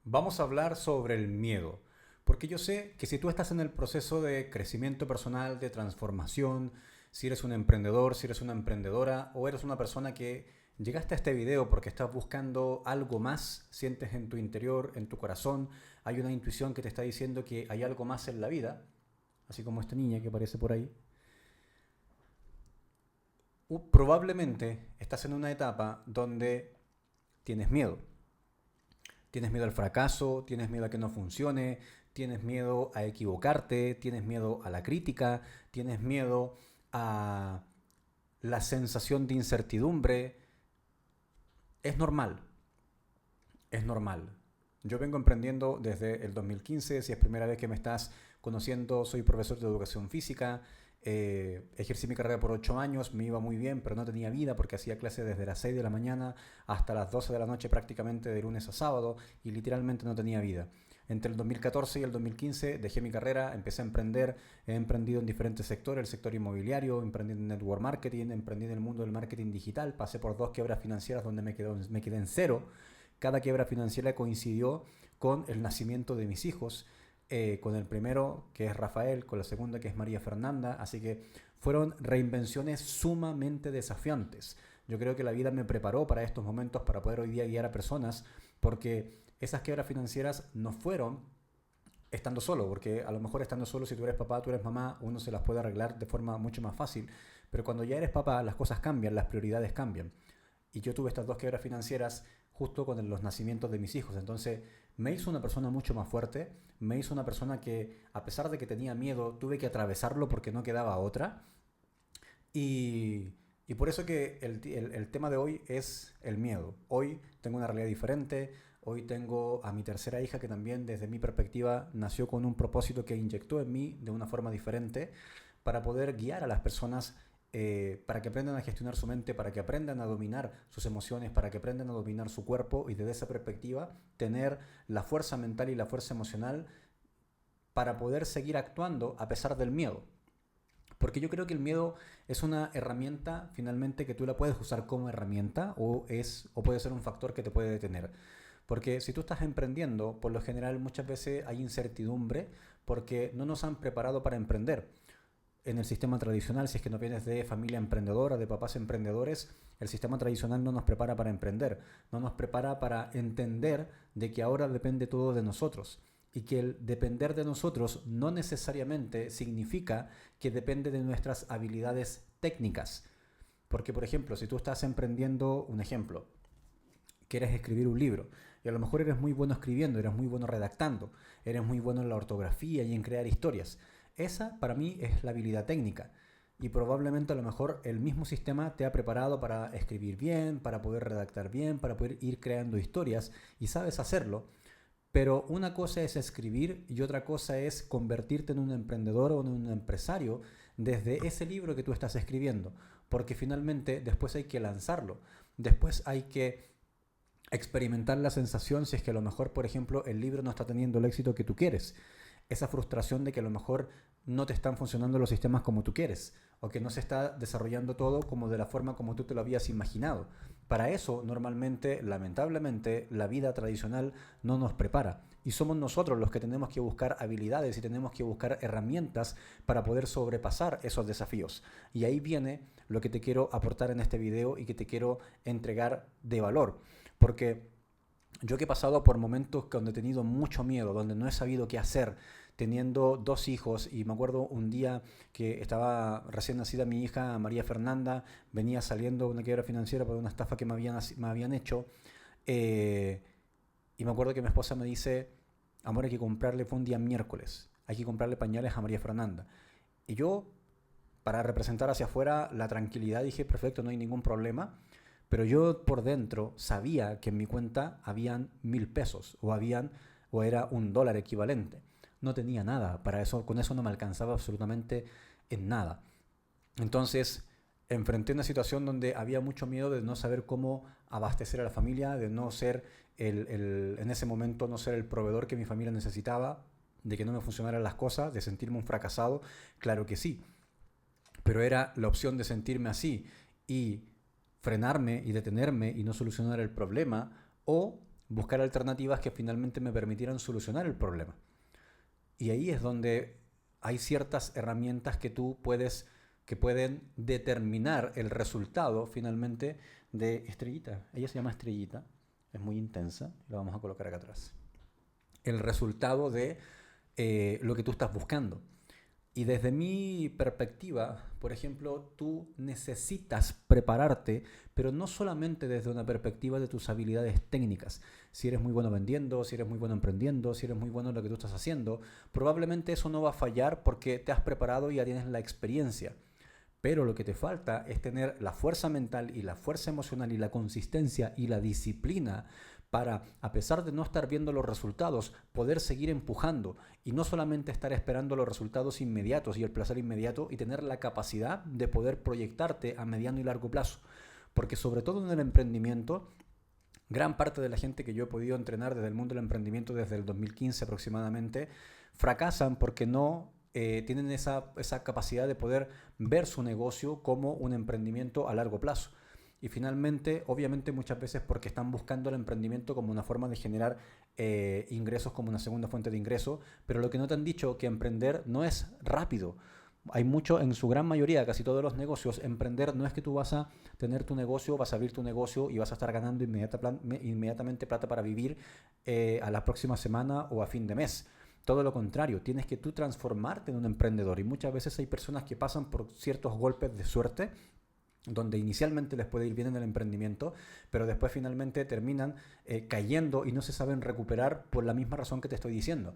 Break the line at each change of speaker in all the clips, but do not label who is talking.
Vamos a hablar sobre el miedo, porque yo sé que si tú estás en el proceso de crecimiento personal, de transformación, si eres un emprendedor, si eres una emprendedora o eres una persona que llegaste a este video porque estás buscando algo más, sientes en tu interior, en tu corazón, hay una intuición que te está diciendo que hay algo más en la vida, así como esta niña que aparece por ahí, probablemente estás en una etapa donde tienes miedo. Tienes miedo al fracaso, tienes miedo a que no funcione, tienes miedo a equivocarte, tienes miedo a la crítica, tienes miedo a la sensación de incertidumbre. Es normal, es normal. Yo vengo emprendiendo desde el 2015, si es primera vez que me estás conociendo, soy profesor de educación física, ejercí mi carrera por 8 años, me iba muy bien, pero no tenía vida porque hacía clases desde las 6 de la mañana hasta las 12 de la noche prácticamente de lunes a sábado y literalmente no tenía vida. Entre el 2014 y el 2015 dejé mi carrera, empecé a emprender, he emprendido en diferentes sectores, el sector inmobiliario, emprendí en network marketing, emprendí en el mundo del marketing digital, pasé por dos quiebras financieras donde me quedé en cero. Cada quiebra financiera coincidió con el nacimiento de mis hijos, con el primero que es Rafael, con la segunda que es María Fernanda, así que fueron reinvenciones sumamente desafiantes. Yo creo que la vida me preparó para estos momentos para poder hoy día guiar a personas, porque esas quiebras financieras no fueron estando solo, porque a lo mejor estando solo, si tú eres papá, tú eres mamá, uno se las puede arreglar de forma mucho más fácil, pero cuando ya eres papá, las cosas cambian, las prioridades cambian. Y yo tuve estas dos quiebras financieras justo con los nacimientos de mis hijos. Entonces me hizo una persona mucho más fuerte, me hizo una persona que a pesar de que tenía miedo, tuve que atravesarlo porque no quedaba otra. Y por eso que el tema de hoy es el miedo. Hoy tengo una realidad diferente, hoy tengo a mi tercera hija que también desde mi perspectiva nació con un propósito que inyectó en mí de una forma diferente para poder guiar a las personas, para que aprendan a gestionar su mente, para que aprendan a dominar sus emociones, para que aprendan a dominar su cuerpo y desde esa perspectiva tener la fuerza mental y la fuerza emocional para poder seguir actuando a pesar del miedo. Porque yo creo que el miedo es una herramienta finalmente que tú la puedes usar como herramienta o puede ser un factor que te puede detener. Porque si tú estás emprendiendo, por lo general muchas veces hay incertidumbre porque no nos han preparado para emprender. En el sistema tradicional, si es que no vienes de familia emprendedora, de papás emprendedores, el sistema tradicional no nos prepara para emprender, no nos prepara para entender de que ahora depende todo de nosotros y que el depender de nosotros no necesariamente significa que depende de nuestras habilidades técnicas. Porque, por ejemplo, si tú estás emprendiendo, un ejemplo, quieres escribir un libro y a lo mejor eres muy bueno escribiendo, eres muy bueno redactando, eres muy bueno en la ortografía y en crear historias. Esa para mí es la habilidad técnica y probablemente a lo mejor el mismo sistema te ha preparado para escribir bien, para poder redactar bien, para poder ir creando historias y sabes hacerlo, pero una cosa es escribir y otra cosa es convertirte en un emprendedor o en un empresario desde ese libro que tú estás escribiendo, porque finalmente después hay que lanzarlo, después hay que experimentar la sensación si es que a lo mejor, por ejemplo, el libro no está teniendo el éxito que tú quieres. Esa frustración de que a lo mejor no te están funcionando los sistemas como tú quieres o que no se está desarrollando todo como de la forma como tú te lo habías imaginado. Para eso, normalmente, lamentablemente, la vida tradicional no nos prepara. Y somos nosotros los que tenemos que buscar habilidades y tenemos que buscar herramientas para poder sobrepasar esos desafíos. Y ahí viene lo que te quiero aportar en este video y que te quiero entregar de valor. Porque yo que he pasado por momentos donde he tenido mucho miedo, donde no he sabido qué hacer, teniendo dos hijos, y me acuerdo un día que estaba recién nacida mi hija María Fernanda, venía saliendo de una quiebra financiera por una estafa que me habían hecho, eh, y me acuerdo que mi esposa me dice, amor, hay que comprarle, fue un día miércoles, hay que comprarle pañales a María Fernanda. Y yo, para representar hacia afuera la tranquilidad, dije, perfecto, no hay ningún problema. Pero yo por dentro sabía que en mi cuenta habían 1.000 pesos o era $1 equivalente. No tenía nada, para eso, con eso no me alcanzaba absolutamente en nada. Entonces enfrenté una situación donde había mucho miedo de no saber cómo abastecer a la familia, de no ser en ese momento no ser el proveedor que mi familia necesitaba, de que no me funcionaran las cosas, de sentirme un fracasado. Claro que sí, pero era la opción de sentirme así y frenarme y detenerme y no solucionar el problema o buscar alternativas que finalmente me permitieran solucionar el problema. Y ahí es donde hay ciertas herramientas que que pueden determinar el resultado finalmente de Estrellita. Ella se llama Estrellita, es muy intensa, la vamos a colocar acá atrás. El resultado de lo que tú estás buscando. Y desde mi perspectiva, por ejemplo, tú necesitas prepararte, pero no solamente desde una perspectiva de tus habilidades técnicas. Si eres muy bueno vendiendo, si eres muy bueno emprendiendo, si eres muy bueno en lo que tú estás haciendo, probablemente eso no va a fallar porque te has preparado y ya tienes la experiencia. Pero lo que te falta es tener la fuerza mental y la fuerza emocional y la consistencia y la disciplina para, a pesar de no estar viendo los resultados, poder seguir empujando y no solamente estar esperando los resultados inmediatos y el placer inmediato y tener la capacidad de poder proyectarte a mediano y largo plazo. Porque sobre todo en el emprendimiento, gran parte de la gente que yo he podido entrenar desde el mundo del emprendimiento desde el 2015 aproximadamente, fracasan porque no tienen esa capacidad de poder ver su negocio como un emprendimiento a largo plazo. Y finalmente, obviamente muchas veces porque están buscando el emprendimiento como una forma de generar ingresos, como una segunda fuente de ingreso, pero lo que no te han dicho que emprender no es rápido. Hay mucho, en su gran mayoría, casi todos los negocios, emprender no es que tú vas a tener tu negocio, vas a abrir tu negocio y vas a estar ganando inmediatamente plata para vivir a la próxima semana o a fin de mes. Todo lo contrario, tienes que tú transformarte en un emprendedor y muchas veces hay personas que pasan por ciertos golpes de suerte donde inicialmente les puede ir bien en el emprendimiento, pero después finalmente terminan cayendo y no se saben recuperar por la misma razón que te estoy diciendo.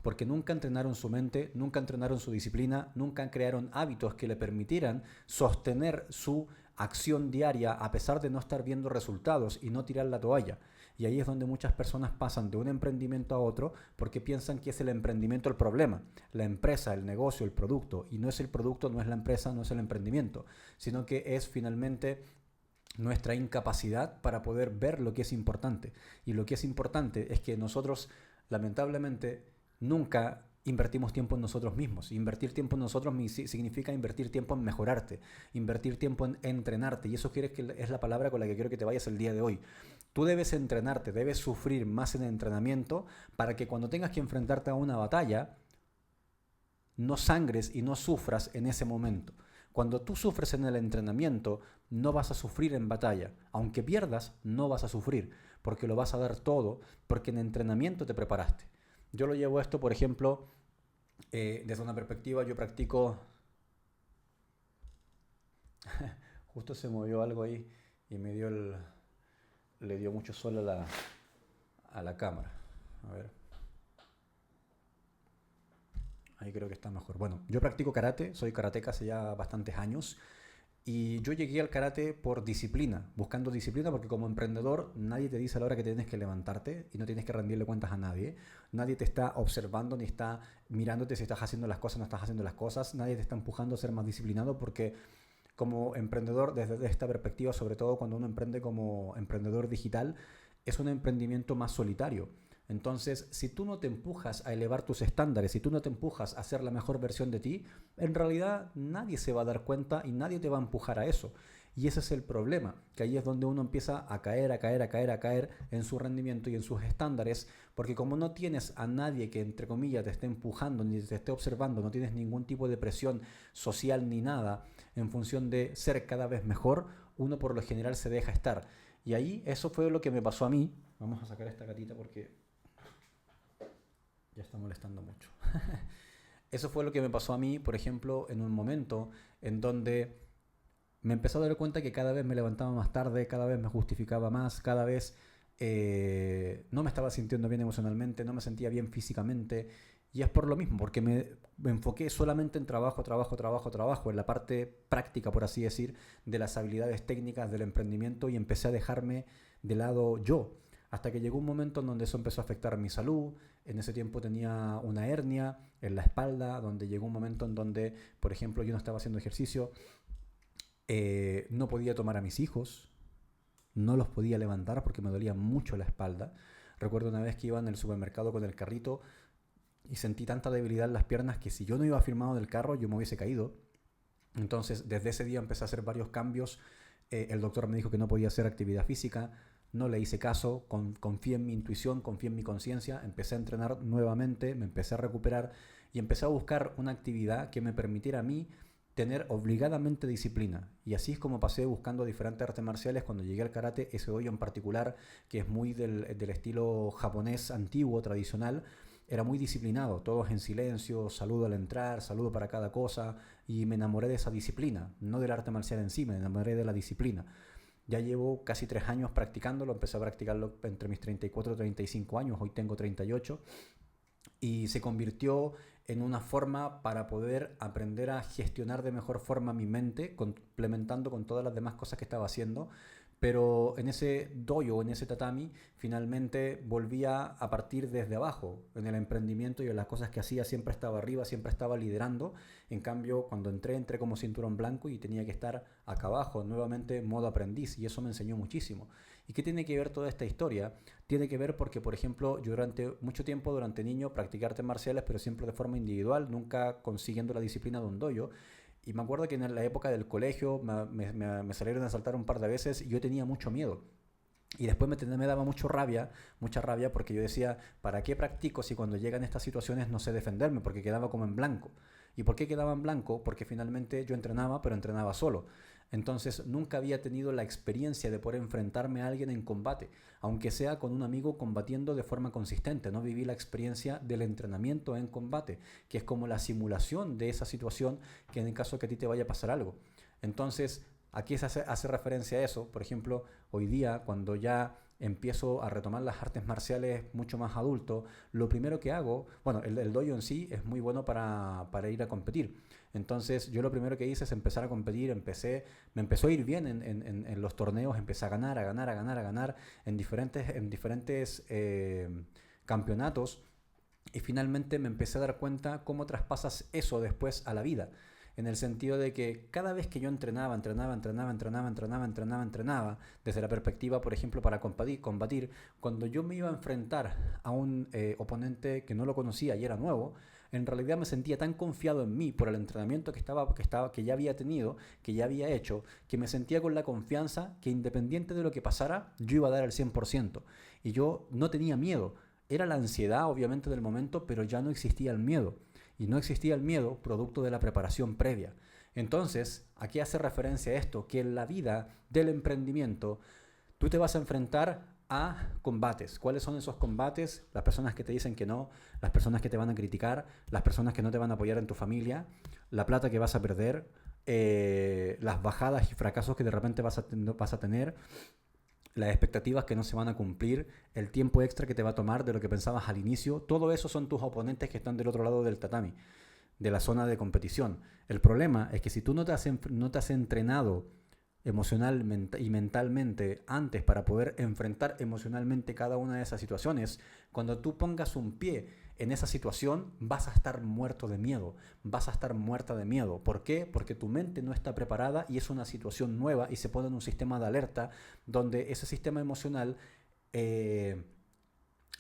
Porque nunca entrenaron su mente, nunca entrenaron su disciplina, nunca crearon hábitos que le permitieran sostener su acción diaria a pesar de no estar viendo resultados y no tirar la toalla. Y ahí es donde muchas personas pasan de un emprendimiento a otro porque piensan que es el emprendimiento el problema, la empresa, el negocio, el producto. Y no es el producto, no es la empresa, no es el emprendimiento, sino que es finalmente nuestra incapacidad para poder ver lo que es importante. Y lo que es importante es que nosotros, lamentablemente, nunca invertimos tiempo en nosotros mismos. Invertir tiempo en nosotros significa invertir tiempo en mejorarte, invertir tiempo en entrenarte. Y eso es la palabra con la que quiero que te vayas el día de hoy. Tú debes entrenarte, debes sufrir más en el entrenamiento para que cuando tengas que enfrentarte a una batalla, no sangres y no sufras en ese momento. Cuando tú sufres en el entrenamiento, no vas a sufrir en batalla. Aunque pierdas, no vas a sufrir, porque lo vas a dar todo, porque en entrenamiento te preparaste. Yo lo llevo esto, por ejemplo, desde una perspectiva, yo practico... Justo se movió algo ahí y le dio mucho sol a la cámara. A ver. Ahí creo que está mejor. Bueno, yo practico karate, soy karateca hace ya bastantes años. Y yo llegué al karate por disciplina, buscando disciplina, porque como emprendedor nadie te dice a la hora que tienes que levantarte y no tienes que rendirle cuentas a nadie. Nadie te está observando ni está mirándote si estás haciendo las cosas o no estás haciendo las cosas. Nadie te está empujando a ser más disciplinado porque como emprendedor, desde esta perspectiva, sobre todo cuando uno emprende como emprendedor digital, es un emprendimiento más solitario. Entonces, si tú no te empujas a elevar tus estándares, si tú no te empujas a ser la mejor versión de ti, en realidad nadie se va a dar cuenta y nadie te va a empujar a eso. Y ese es el problema, que ahí es donde uno empieza a caer en su rendimiento y en sus estándares, porque como no tienes a nadie que, entre comillas, te esté empujando ni te esté observando, no tienes ningún tipo de presión social ni nada en función de ser cada vez mejor, uno por lo general se deja estar. Y ahí eso fue lo que me pasó a mí. Vamos a sacar esta gatita porque ya está molestando mucho. Eso fue lo que me pasó a mí, por ejemplo, en un momento en donde me empecé a dar cuenta que cada vez me levantaba más tarde, cada vez me justificaba más, cada vez no me estaba sintiendo bien emocionalmente, no me sentía bien físicamente. Y es por lo mismo, porque me enfoqué solamente en trabajo, en la parte práctica, por así decir, de las habilidades técnicas del emprendimiento y empecé a dejarme de lado yo. Hasta que llegó un momento en donde eso empezó a afectar mi salud. En ese tiempo tenía una hernia en la espalda, donde llegó un momento en donde, por ejemplo, yo no estaba haciendo ejercicio, no podía tomar a mis hijos, no los podía levantar porque me dolía mucho la espalda. Recuerdo una vez que iba en el supermercado con el carrito y sentí tanta debilidad en las piernas que si yo no iba firmado del carro yo me hubiese caído. Entonces desde ese día empecé a hacer varios cambios. El doctor me dijo que no podía hacer actividad física, no le hice caso, confié en mi intuición, confié en mi conciencia, empecé a entrenar nuevamente, me empecé a recuperar y empecé a buscar una actividad que me permitiera a mí tener obligadamente disciplina. Y así es como pasé buscando diferentes artes marciales. Cuando llegué al karate, ese dojo en particular, que es muy del estilo japonés antiguo, tradicional, era muy disciplinado, todos en silencio, saludo al entrar, saludo para cada cosa, y me enamoré de esa disciplina, no del arte marcial en sí, me enamoré de la disciplina. Ya llevo casi 3 años practicándolo, empecé a practicarlo entre mis 34 y 35 años, hoy tengo 38, y se convirtió en una forma para poder aprender a gestionar de mejor forma mi mente, complementando con todas las demás cosas que estaba haciendo. Pero en ese dojo, en ese tatami, finalmente volvía a partir desde abajo. En el emprendimiento y en las cosas que hacía siempre estaba arriba, siempre estaba liderando. En cambio, cuando entré como cinturón blanco y tenía que estar acá abajo, nuevamente modo aprendiz, y eso me enseñó muchísimo. ¿Y qué tiene que ver toda esta historia? Tiene que ver porque, por ejemplo, yo durante mucho tiempo, durante niño, practiqué artes marciales, pero siempre de forma individual, nunca consiguiendo la disciplina de un dojo. Y me acuerdo que en la época del colegio me salieron a saltar un par de veces y yo tenía mucho miedo. Y después me daba mucha rabia porque yo decía, ¿para qué practico si cuando llegan estas situaciones no sé defenderme? Porque quedaba como en blanco. ¿Y por qué quedaba en blanco? Porque finalmente yo entrenaba, pero entrenaba solo. Entonces nunca había tenido la experiencia de poder enfrentarme a alguien en combate, aunque sea con un amigo combatiendo de forma consistente. No viví la experiencia del entrenamiento en combate, que es como la simulación de esa situación que en el caso que a ti te vaya a pasar algo. Entonces, aquí se hace referencia a eso. Por ejemplo, hoy día, cuando ya empiezo a retomar las artes marciales mucho más adulto, lo primero que hago, bueno, el dojo en sí es muy bueno para ir a competir. Entonces, yo lo primero que hice es empezar a competir, me empezó a ir bien en los torneos, empecé a ganar, a ganar, a ganar, a ganar en diferentes campeonatos, y finalmente me empecé a dar cuenta cómo traspasas eso después a la vida. En el sentido de que cada vez que yo entrenaba, desde la perspectiva, por ejemplo, para combatir, cuando yo me iba a enfrentar a un oponente que no lo conocía y era nuevo, en realidad me sentía tan confiado en mí por el entrenamiento que ya había tenido, que ya había hecho, que me sentía con la confianza que independiente de lo que pasara, yo iba a dar el 100%. Y yo no tenía miedo. Era la ansiedad, obviamente, del momento, pero ya no existía el miedo. Y no existía el miedo producto de la preparación previa. Entonces, aquí hace referencia a esto, que en la vida del emprendimiento tú te vas a enfrentar a combates. ¿Cuáles son esos combates? Las personas que te dicen que no, las personas que te van a criticar, las personas que no te van a apoyar en tu familia, la plata que vas a perder, las bajadas y fracasos que de repente vas a tener, las expectativas que no se van a cumplir, el tiempo extra que te va a tomar de lo que pensabas al inicio. Todo eso son tus oponentes que están del otro lado del tatami, de la zona de competición. El problema es que si tú no te has entrenado emocional y mentalmente antes para poder enfrentar emocionalmente cada una de esas situaciones, cuando tú pongas un pie en esa situación vas a estar muerto de miedo, vas a estar muerta de miedo. ¿Por qué? Porque tu mente no está preparada y es una situación nueva y se pone en un sistema de alerta donde ese sistema emocional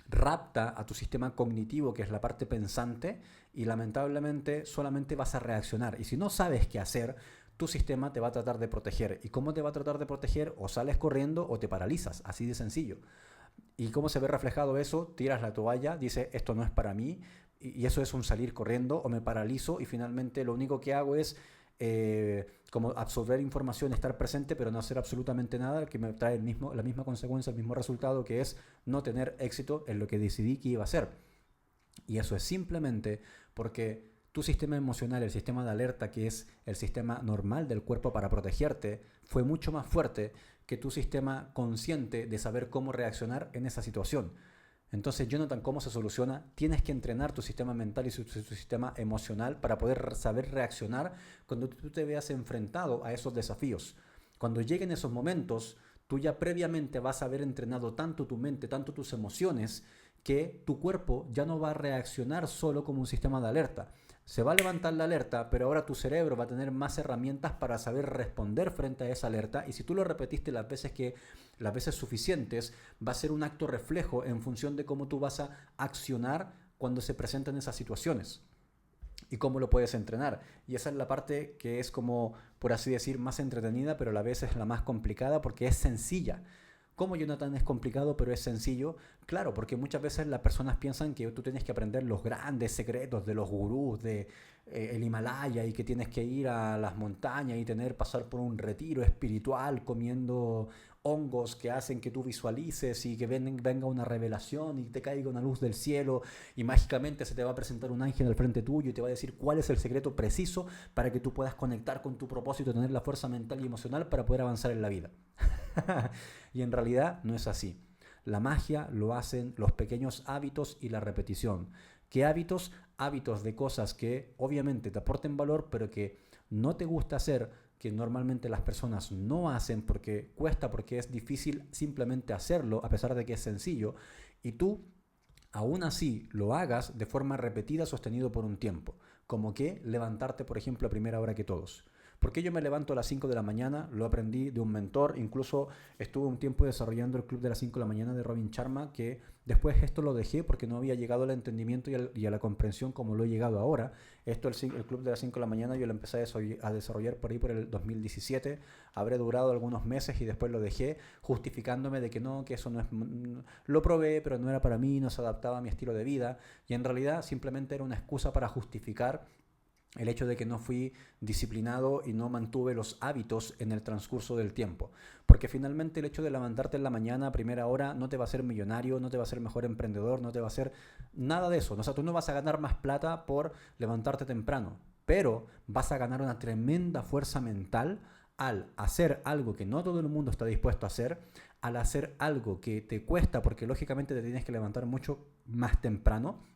rapta a tu sistema cognitivo, que es la parte pensante, y lamentablemente solamente vas a reaccionar. Y si no sabes qué hacer, tu sistema te va a tratar de proteger. ¿Y cómo te va a tratar de proteger? O sales corriendo o te paralizas, así de sencillo. ¿Y cómo se ve reflejado eso? Tiras la toalla, dices esto no es para mí, y eso es un salir corriendo, o me paralizo y finalmente lo único que hago es como absorber información, estar presente, pero no hacer absolutamente nada, que me trae la misma consecuencia, el mismo resultado, que es no tener éxito en lo que decidí que iba a hacer. Y eso es simplemente porque tu sistema emocional, el sistema de alerta, que es el sistema normal del cuerpo para protegerte, fue mucho más fuerte que tu sistema consciente de saber cómo reaccionar en esa situación. Entonces, Jonathan, ¿cómo se soluciona? Tienes que entrenar tu sistema mental y tu sistema emocional para poder saber reaccionar cuando tú te veas enfrentado a esos desafíos. Cuando lleguen esos momentos, tú ya previamente vas a haber entrenado tanto tu mente, tanto tus emociones, que tu cuerpo ya no va a reaccionar solo como un sistema de alerta. Se va a levantar la alerta, pero ahora tu cerebro va a tener más herramientas para saber responder frente a esa alerta, y si tú lo repetiste las veces suficientes, va a ser un acto reflejo en función de cómo tú vas a accionar cuando se presentan esas situaciones y cómo lo puedes entrenar. Y esa es la parte que es como, por así decir, más entretenida, pero a la vez es la más complicada porque es sencilla. ¿Cómo, Jonathan, es complicado pero es sencillo? Claro, porque muchas veces las personas piensan que tú tienes que aprender los grandes secretos de los gurús de el Himalaya y que tienes que ir a las montañas y pasar por un retiro espiritual comiendo hongos que hacen que tú visualices y que venga una revelación y te caiga una luz del cielo y mágicamente se te va a presentar un ángel al frente tuyo y te va a decir cuál es el secreto preciso para que tú puedas conectar con tu propósito, tener la fuerza mental y emocional para poder avanzar en la vida. Y en realidad no es así. La magia lo hacen los pequeños hábitos y la repetición. ¿Qué hábitos? Hábitos de cosas que obviamente te aporten valor, pero que no te gusta hacer, que normalmente las personas no hacen porque cuesta, porque es difícil simplemente hacerlo, a pesar de que es sencillo, y tú aún así lo hagas de forma repetida, sostenido por un tiempo. Como que levantarte, por ejemplo, a primera hora que todos. ¿Por qué yo me levanto a las 5 de la mañana? Lo aprendí de un mentor, incluso estuve un tiempo desarrollando el Club de las 5 de la mañana de Robin Sharma, que después esto lo dejé porque no había llegado al entendimiento y a la comprensión como lo he llegado ahora. El Club de las 5 de la mañana, yo lo empecé a desarrollar por ahí por el 2017, habré durado algunos meses y después lo dejé, justificándome de que no, que eso no es... Lo probé, pero no era para mí, no se adaptaba a mi estilo de vida, y en realidad simplemente era una excusa para justificar el hecho de que no fui disciplinado y no mantuve los hábitos en el transcurso del tiempo. Porque finalmente el hecho de levantarte en la mañana a primera hora no te va a hacer millonario, no te va a hacer mejor emprendedor, no te va a hacer nada de eso. O sea, tú no vas a ganar más plata por levantarte temprano, pero vas a ganar una tremenda fuerza mental al hacer algo que no todo el mundo está dispuesto a hacer, al hacer algo que te cuesta porque lógicamente te tienes que levantar mucho más temprano.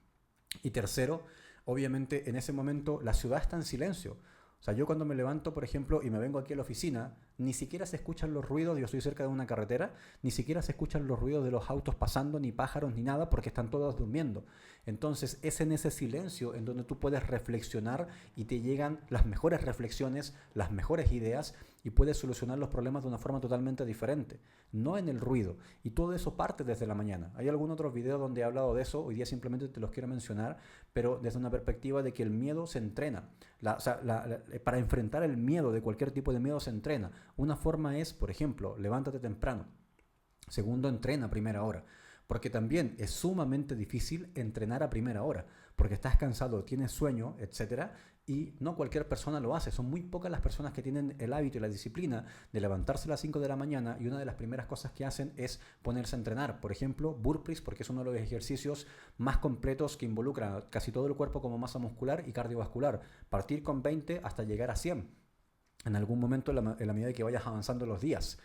Y tercero, obviamente en ese momento la ciudad está en silencio. O sea, yo cuando me levanto, por ejemplo, y me vengo aquí a la oficina, ni siquiera se escuchan los ruidos, yo estoy cerca de una carretera, ni siquiera se escuchan los ruidos de los autos pasando, ni pájaros, ni nada, porque están todos durmiendo. Entonces es en ese silencio en donde tú puedes reflexionar y te llegan las mejores reflexiones, las mejores ideas y puedes solucionar los problemas de una forma totalmente diferente, no en el ruido. Y todo eso parte desde la mañana. Hay algún otro video donde he hablado de eso, hoy día simplemente te los quiero mencionar, pero desde una perspectiva de que el miedo se entrena. Para enfrentar el miedo, de cualquier tipo de miedo, se entrena. Una forma es, por ejemplo, levántate temprano. Segundo, entrena a primera hora. Porque también es sumamente difícil entrenar a primera hora, porque estás cansado, tienes sueño, etcétera, y no cualquier persona lo hace. Son muy pocas las personas que tienen el hábito y la disciplina de levantarse a las 5 de la mañana y una de las primeras cosas que hacen es ponerse a entrenar. Por ejemplo, burpees, porque es uno de los ejercicios más completos que involucra casi todo el cuerpo como masa muscular y cardiovascular. Partir con 20 hasta llegar a 100 en algún momento en la medida que vayas avanzando los días.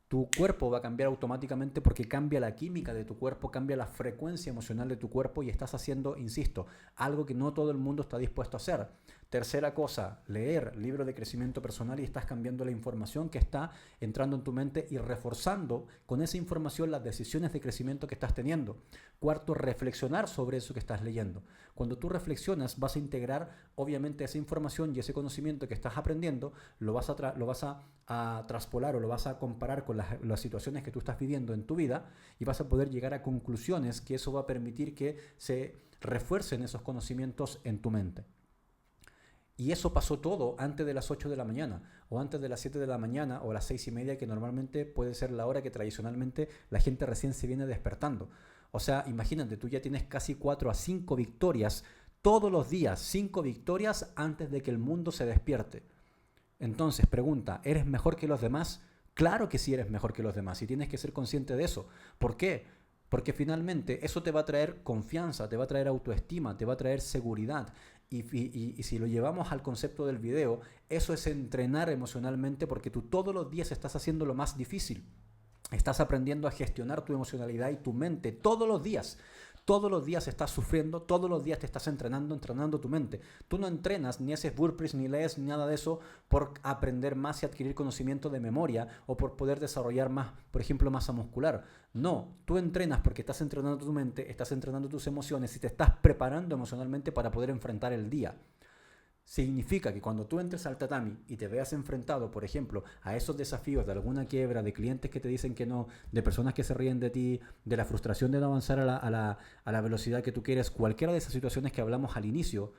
Tu cuerpo va a cambiar automáticamente porque cambia la química de tu cuerpo, cambia la frecuencia emocional de tu cuerpo y estás haciendo, insisto, algo que no todo el mundo está dispuesto a hacer. Tercera cosa, leer libros de crecimiento personal y estás cambiando la información que está entrando en tu mente y reforzando con esa información las decisiones de crecimiento que estás teniendo. Cuarto, reflexionar sobre eso que estás leyendo. Cuando tú reflexionas vas a integrar obviamente esa información y ese conocimiento que estás aprendiendo, lo vas a traspolar o lo vas a comparar con las situaciones que tú estás viviendo en tu vida y vas a poder llegar a conclusiones que eso va a permitir que se refuercen esos conocimientos en tu mente. Y eso pasó todo antes de las 8 de la mañana, o antes de las 7 de la mañana, o las 6:30, que normalmente puede ser la hora que tradicionalmente la gente recién se viene despertando. O sea, imagínate, tú ya tienes casi 4 a 5 victorias todos los días, 5 victorias antes de que el mundo se despierte. Entonces, pregunta, ¿eres mejor que los demás? Claro que sí eres mejor que los demás y tienes que ser consciente de eso. ¿Por qué? Porque finalmente eso te va a traer confianza, te va a traer autoestima, te va a traer seguridad. Y si lo llevamos al concepto del video, eso es entrenar emocionalmente porque tú todos los días estás haciendo lo más difícil. Estás aprendiendo a gestionar tu emocionalidad y tu mente todos los días. Todos los días estás sufriendo, todos los días te estás entrenando tu mente. Tú no entrenas, ni haces burpees, ni lees, ni nada de eso por aprender más y adquirir conocimiento de memoria o por poder desarrollar más, por ejemplo, masa muscular. No, tú entrenas porque estás entrenando tu mente, estás entrenando tus emociones y te estás preparando emocionalmente para poder enfrentar el día. Significa que cuando tú entres al tatami y te veas enfrentado, por ejemplo, a esos desafíos de alguna quiebra, de clientes que te dicen que no, de personas que se ríen de ti, de la frustración de no avanzar a la velocidad que tú quieres, cualquiera de esas situaciones que hablamos al inicio,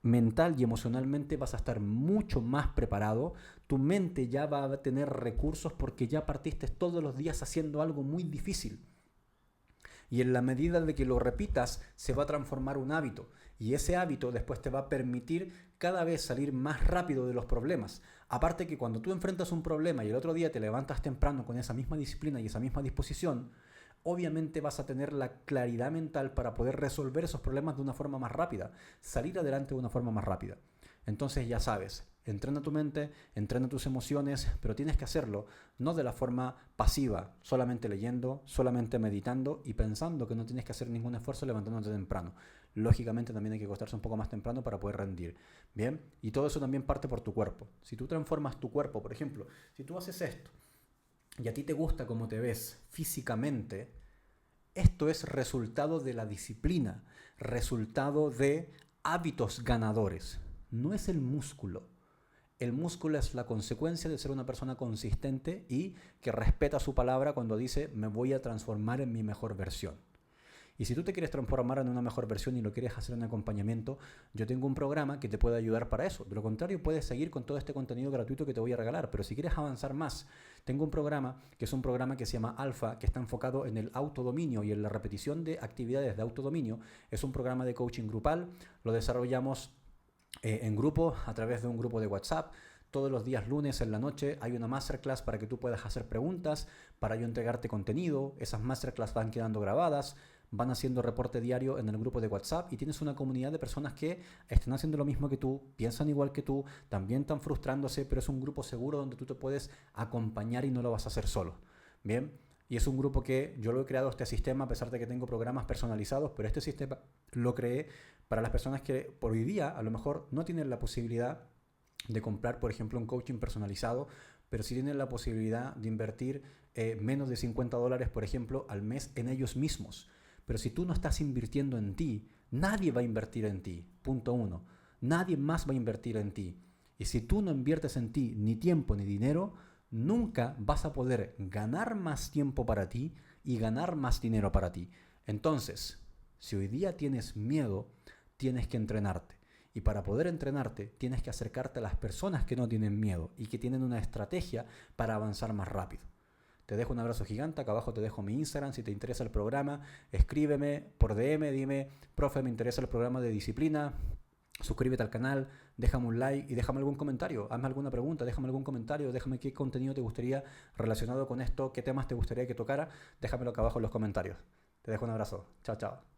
mental y emocionalmente vas a estar mucho más preparado, tu mente ya va a tener recursos porque ya partiste todos los días haciendo algo muy difícil. Y en la medida de que lo repitas, se va a transformar un hábito. Y ese hábito después te va a permitir cada vez salir más rápido de los problemas. Aparte que cuando tú enfrentas un problema y el otro día te levantas temprano con esa misma disciplina y esa misma disposición, obviamente vas a tener la claridad mental para poder resolver esos problemas de una forma más rápida, salir adelante de una forma más rápida. Entonces ya sabes, entrena tu mente, entrena tus emociones, pero tienes que hacerlo no de la forma pasiva, solamente leyendo, solamente meditando y pensando que no tienes que hacer ningún esfuerzo levantándote temprano. Lógicamente también hay que acostarse un poco más temprano para poder rendir. Bien, y todo eso también parte por tu cuerpo. Si tú transformas tu cuerpo, por ejemplo, si tú haces esto y a ti te gusta cómo te ves físicamente, esto es resultado de la disciplina, resultado de hábitos ganadores. No es el músculo. El músculo es la consecuencia de ser una persona consistente y que respeta su palabra cuando dice me voy a transformar en mi mejor versión. Y si tú te quieres transformar en una mejor versión y lo quieres hacer en acompañamiento, yo tengo un programa que te puede ayudar para eso. De lo contrario, puedes seguir con todo este contenido gratuito que te voy a regalar. Pero si quieres avanzar más, tengo un programa que es un programa que se llama Alfa, que está enfocado en el autodominio y en la repetición de actividades de autodominio. Es un programa de coaching grupal. Lo desarrollamos en grupo, a través de un grupo de WhatsApp. Todos los días lunes en la noche hay una masterclass para que tú puedas hacer preguntas, para yo entregarte contenido. Esas masterclass van quedando grabadas, van haciendo reporte diario en el grupo de WhatsApp y tienes una comunidad de personas que están haciendo lo mismo que tú, piensan igual que tú, también están frustrándose, pero es un grupo seguro donde tú te puedes acompañar y no lo vas a hacer solo. Bien, y es un grupo que yo lo he creado este sistema a pesar de que tengo programas personalizados, pero este sistema lo creé para las personas que por hoy día a lo mejor no tienen la posibilidad de comprar, por ejemplo, un coaching personalizado, pero sí tienen la posibilidad de invertir menos de $50, por ejemplo, al mes en ellos mismos. Pero si tú no estás invirtiendo en ti, nadie va a invertir en ti. Punto uno. Nadie más va a invertir en ti. Y si tú no inviertes en ti ni tiempo ni dinero, nunca vas a poder ganar más tiempo para ti y ganar más dinero para ti. Entonces, si hoy día tienes miedo, tienes que entrenarte. Y para poder entrenarte, tienes que acercarte a las personas que no tienen miedo y que tienen una estrategia para avanzar más rápido. Te dejo un abrazo gigante, acá abajo te dejo mi Instagram, si te interesa el programa, escríbeme por DM, dime, profe, me interesa el programa de disciplina, suscríbete al canal, déjame un like y déjame algún comentario, hazme alguna pregunta, déjame algún comentario, déjame qué contenido te gustaría relacionado con esto, qué temas te gustaría que tocara, déjamelo acá abajo en los comentarios. Te dejo un abrazo, chao, chao.